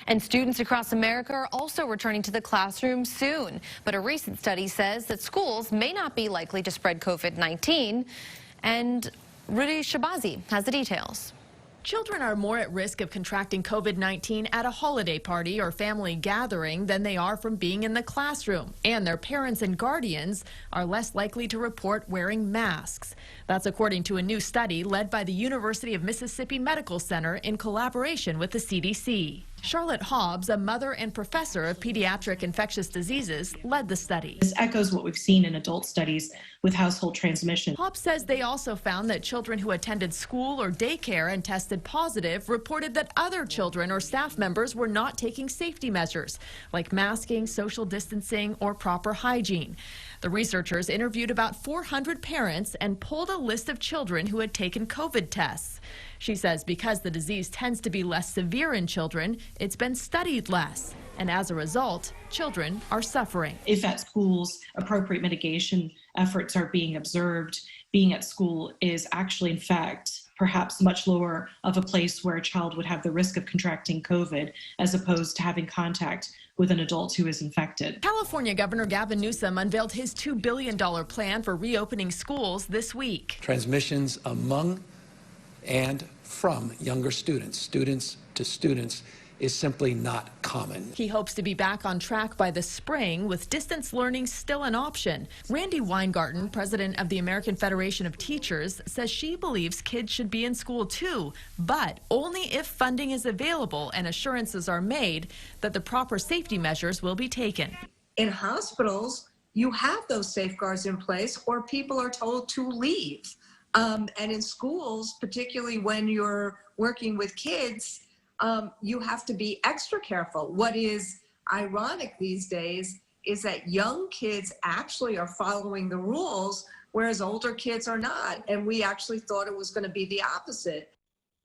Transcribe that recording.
And students across America are also returning to the classroom soon. But a recent study says that schools may not be likely to spread COVID-19. And Rudy Shabazi has the details. Children are more at risk of contracting COVID-19 at a holiday party or family gathering than they are from being in the classroom, and their parents and guardians are less likely to report wearing masks. That's according to a new study led by the University of Mississippi Medical Center in collaboration with the CDC. Charlotte Hobbs, a mother and professor of pediatric infectious diseases, led the study. This echoes what we've seen in adult studies with household transmission. Hobbs says they also found that children who attended school or daycare and tested positive reported that other children or staff members were not taking safety measures like masking, social distancing, or proper hygiene. The researchers interviewed about 400 parents and pulled a list of children who had taken COVID tests. She says because the disease tends to be less severe in children, it's been studied less. And as a result, children are suffering. If at schools appropriate mitigation efforts are being observed, being at school is actually, in fact, perhaps much lower of a place where a child would have the risk of contracting COVID as opposed to having contact with an adult who is infected. California Governor Gavin Newsom unveiled his $2 billion plan for reopening schools this week. Transmissions among and from younger students to students, is simply not common. He hopes to be back on track by the spring with distance learning still an option. Randy Weingarten, president of the American Federation of Teachers, says she believes kids should be in school too, but only if funding is available and assurances are made that the proper safety measures will be taken. In hospitals, you have those safeguards in place or people are told to leave. And in schools, particularly when you're working with kids, you have to be extra careful. What is ironic these days is that young kids actually are following the rules, whereas older kids are not. And we actually thought it was going to be the opposite.